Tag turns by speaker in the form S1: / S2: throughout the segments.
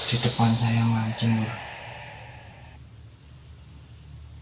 S1: di depan saya mancing, lur.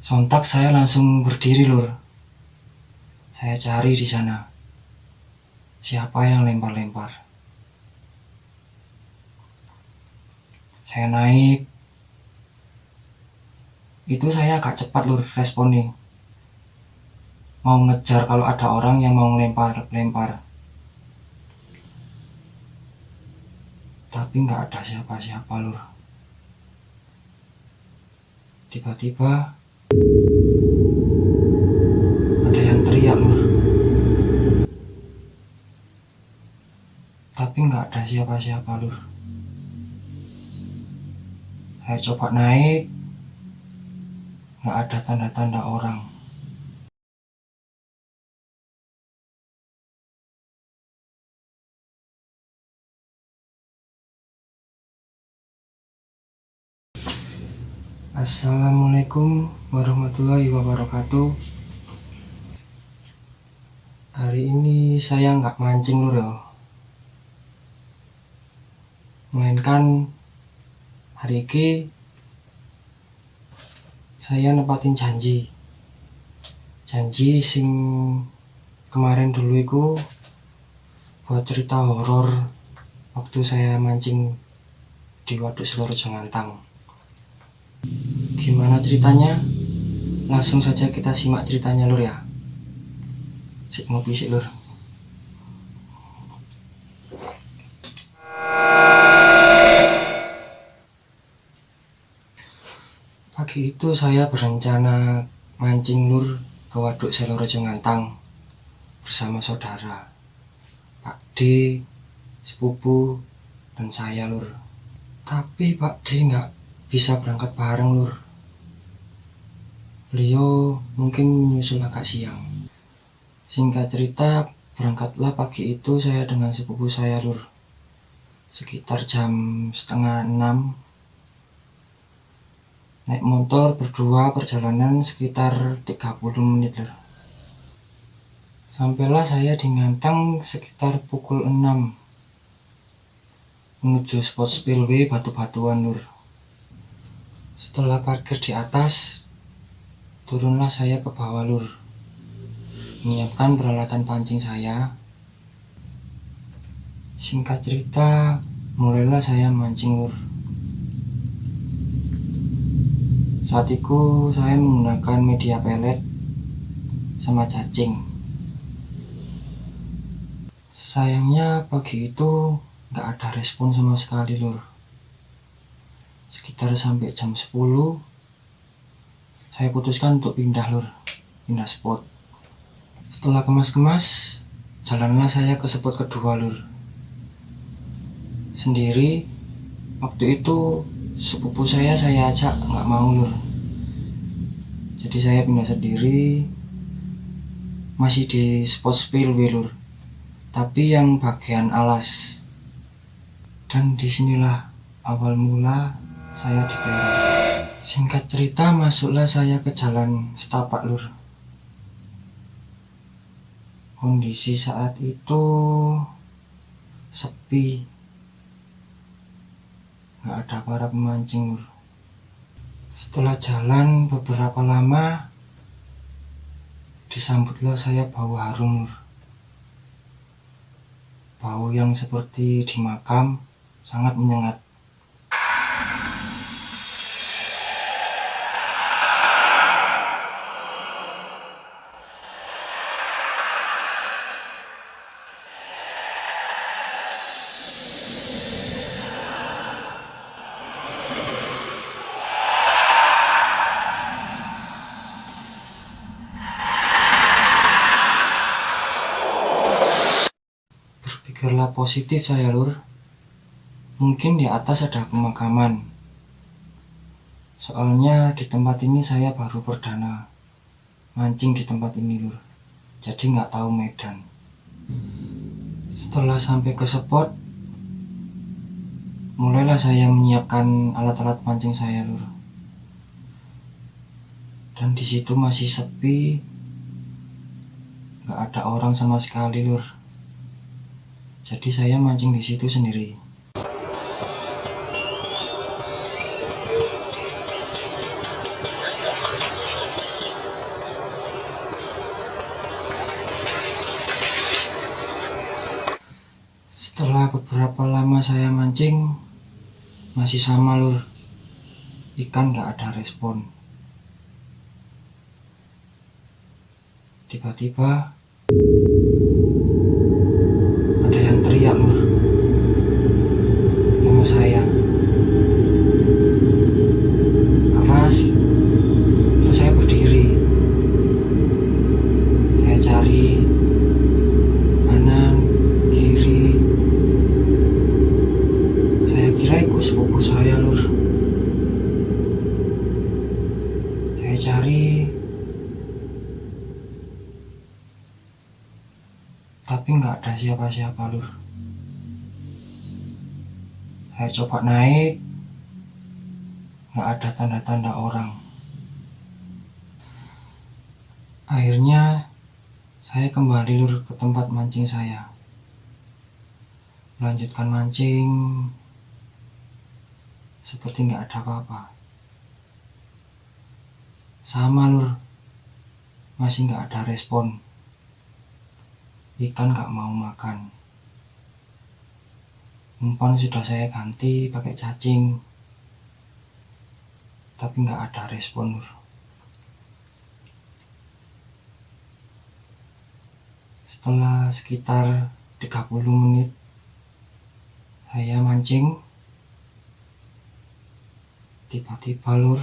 S1: Sontak saya langsung berdiri, lur. Saya cari di sana. Siapa yang lempar-lempar? Saya naik. Itu saya agak cepat, lur, responnya. Mau ngejar kalau ada orang yang mau lempar-lempar. Tapi nggak ada siapa-siapa, lur. Tiba-tiba ada yang teriak, lur. Tapi nggak ada siapa-siapa, lur. Saya coba naik, nggak ada tanda-tanda orang. Assalamualaikum warahmatullahi wabarakatuh. Hari ini saya nggak mancing, lur, ya. Melainkan hari ini saya nepatin janji sing kemarin dulu itu buat cerita horor waktu saya mancing di Waduk Selorejo Ngantang. Gimana ceritanya? Langsung saja kita simak ceritanya, lur, ya. Sik ngopi sik, lur. Pagi itu saya berencana mancing, lur, ke Waduk Selorejo Ngantang bersama saudara, Pak D, sepupu, dan saya, lur. Tapi Pak D nggak bisa berangkat bareng, lur. Beliau mungkin menyusul agak siang. Singkat cerita, berangkatlah pagi itu saya dengan sepupu saya, lur. Sekitar jam 5:30. Naik motor berdua, perjalanan sekitar 30 menit, lur. Sampailah saya di Ngantang sekitar pukul 6 menuju spot spillway batu-batuan, lur. Setelah parkir di atas, turunlah saya ke bawah, lur. Menyiapkan peralatan pancing saya. Singkat cerita, mulailah saya mancing, lur. Saat itu saya menggunakan media pelet sama cacing. Sayangnya pagi itu nggak ada respon sama sekali, lur. Sekitar sampai jam 10 saya putuskan untuk pindah, lur. Pindah spot. Setelah kemas-kemas, jalanlah saya ke spot kedua, lur. Sendiri. Waktu itu sepupu saya ajak, nggak mau, lur. Jadi saya pindah sendiri. Masih di spot spillway, lur, tapi yang bagian alas. Dan disinilah awal mula saya diteror. Singkat cerita, masuklah saya ke jalan setapak, lur. Kondisi saat itu sepi, nggak ada para pemancing, lur. Setelah jalan beberapa lama, disambutlah saya bau harum, lur. Bau yang seperti di makam, sangat menyengat. Berpikirlah positif saya, lur. Mungkin di atas ada pemakaman. Soalnya di tempat ini saya baru perdana mancing di tempat ini, lur. Jadi nggak tahu medan. Setelah sampai ke spot, mulailah saya menyiapkan alat-alat pancing saya, lur. Dan di situ masih sepi, nggak ada orang sama sekali, lur. Jadi saya mancing di situ sendiri. Setelah beberapa lama saya mancing, masih sama lur, ikan gak ada respon. Tiba-tiba ada yang teriak lur, nama saya keras. Terus saya berdiri, saya cari kanan kiri, saya kira itu sepupu saya lur. Saya cari, tapi nggak ada siapa-siapa lur. Saya coba naik, nggak ada tanda-tanda orang. Akhirnya saya kembali lur ke tempat mancing saya, melanjutkan mancing seperti nggak ada apa-apa. Sama lur, masih nggak ada respon. Ikan nggak mau makan. Umpan sudah saya ganti pakai cacing, tapi nggak ada respon lur. Setelah sekitar 30 menit saya mancing, tiba-tiba lur,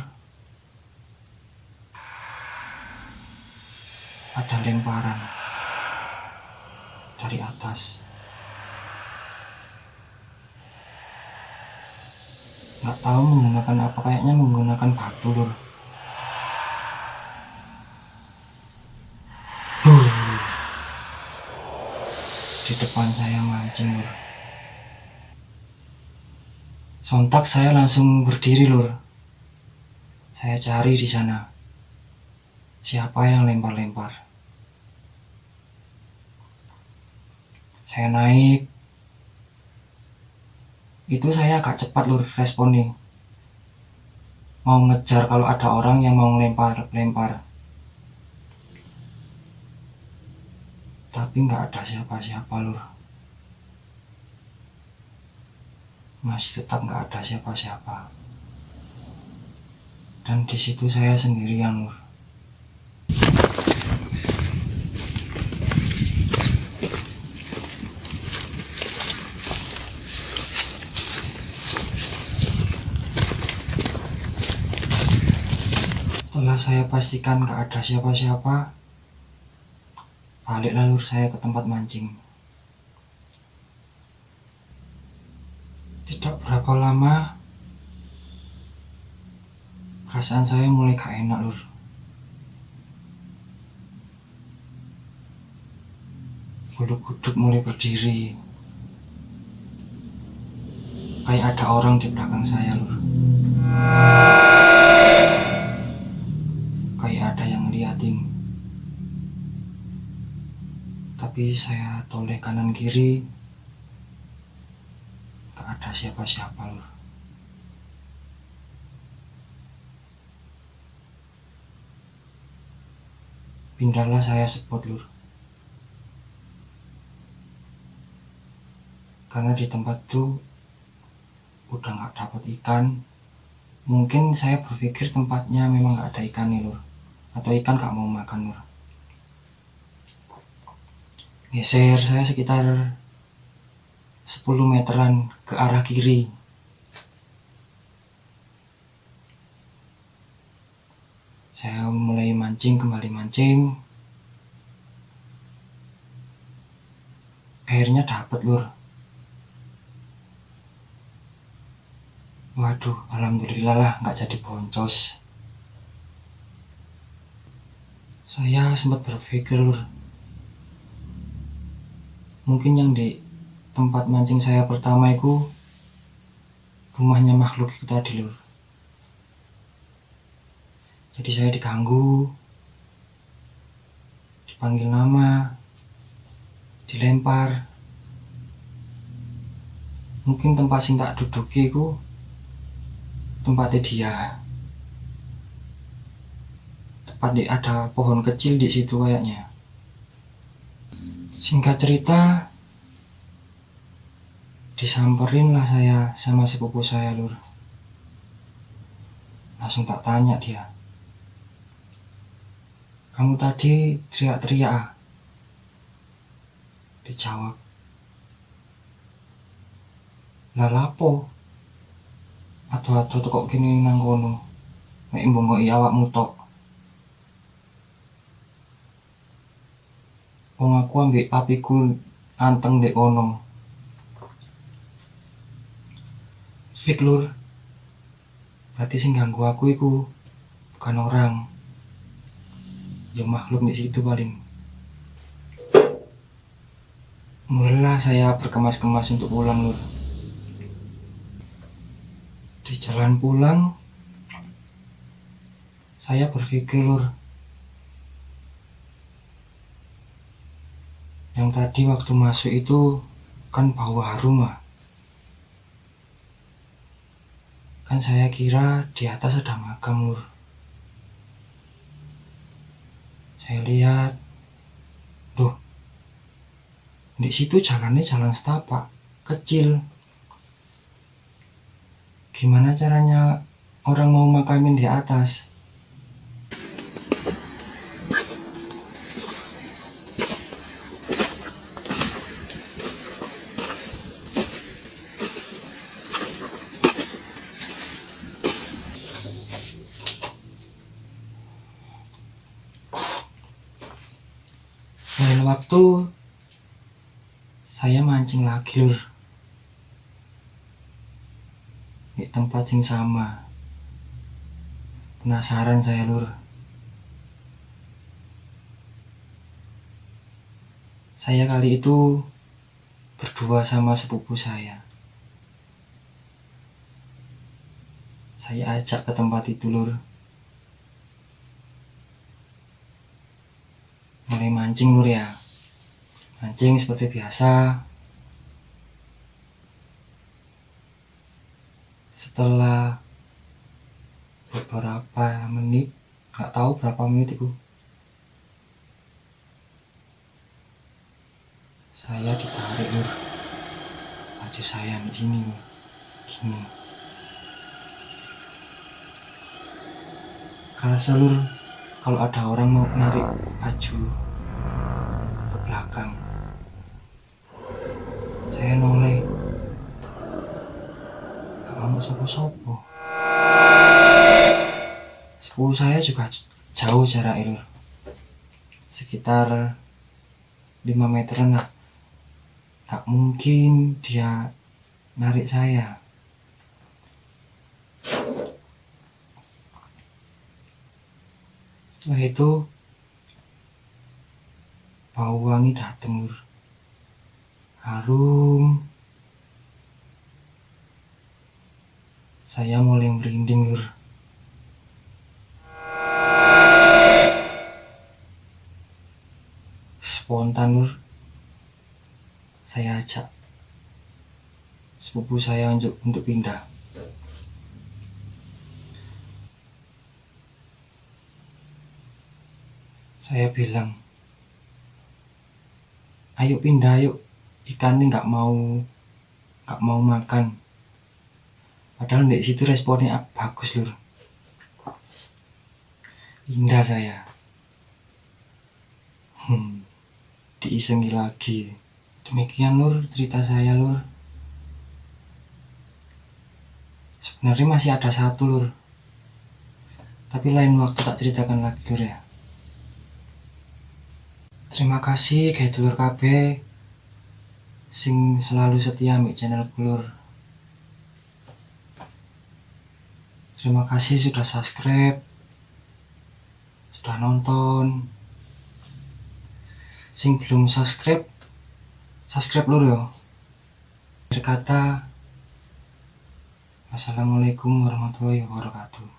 S1: ada lemparan dari atas. Nggak tahu menggunakan apa, kayaknya menggunakan batu lur. Di depan saya mancing lur. Sontak saya langsung berdiri lur. Saya cari di sana siapa yang lempar-lempar. Saya naik. Itu saya agak cepat lur responnya. Mau ngejar kalau ada orang yang mau lempar-lempar. Tapi nggak ada siapa-siapa lur. Masih tetap nggak ada siapa-siapa. Dan di situ saya sendirian lur. Setelah saya pastikan nggak ada siapa-siapa, baliklah lur saya ke tempat mancing. Tidak berapa lama, perasaan saya mulai gak enak lur. Bulu kuduk mulai berdiri, kayak ada orang di belakang saya lur. Kayak ada yang ngeliatin. Tapi saya toleh kanan kiri, gak ada siapa-siapa lur. Pindahlah saya spot lur. Karena di tempat itu udah gak dapat ikan. Mungkin saya berpikir tempatnya memang gak ada ikan nih lur, atau ikan gak mau makan lur. Geser saya sekitar 10 meteran ke arah kiri. Saya mulai mancing, kembali mancing. Akhirnya dapat lur. Waduh, alhamdulillah lah gak jadi boncos. Saya sempat berpikir lur, mungkin yang di tempat mancing saya pertama itu rumahnya makhluk itu tadi lur. Jadi saya diganggu, dipanggil nama, dilempar. Mungkin tempat sing tak duduki ku tempatnya dia. Tepat di ada pohon kecil di situ kayaknya. Singkat cerita, Disamperin lah saya sama sepupu saya lur. Langsung tak tanya dia, "Kamu tadi teriak-teriak ah?" Dijawab, "Lah lapo? Ado-ado kok kene nang kono. Nek mbongoki awakmu tok. Wong aku ambek papiku anteng ndek kono." Fik lur. Berarti sing ganggu aku iku bukan orang. Ya makhluk di situ paling. Mulailah saya berkemas-kemas untuk pulang lur. Di jalan pulang, saya berpikir lur, yang tadi waktu masuk itu kan bau harum ah. Kan saya kira di atas ada makam lur. Saya lihat, duh, di situ jalannya jalan setapak, kecil. Gimana caranya orang mau makamin di atas? Lain waktu saya mancing lagi lur di tempat yang sama. Penasaran saya lur. Saya kali itu berdua sama sepupu saya. Saya ajak ke tempat itu lur. Mulai mancing lur ya. Mancing seperti biasa. Setelah beberapa menit, nggak tahu berapa menit itu, saya ditarik lur. Baju saya di sini nih, gini. Kerasa lur, kalau ada orang mau narik baju ke belakang. Saya noleh, gak mau sopo-sopo. Sepupu saya juga jauh jarak lur, sekitar 5 meteran lah. Gak mungkin dia narik saya. Setelah itu bau wangi dateng lur, harum. Saya mulai merinding lur. Spontan lur, saya ajak sepupu saya untuk pindah. Saya bilang, "Ayo pindah yuk, ikan ini nggak mau makan." Padahal di situ responnya bagus lur. Pindah saya. Diisengi lagi. Demikian lur cerita saya lur. Sebenarnya masih ada satu lur, tapi lain waktu tak ceritakan lagi lur ya. Terima kasih kayak dulur KB sing selalu setia di channel lur. Terima kasih sudah subscribe, sudah nonton. Sing belum subscribe lur yo. Berkata, wassalamualaikum warahmatullahi wabarakatuh.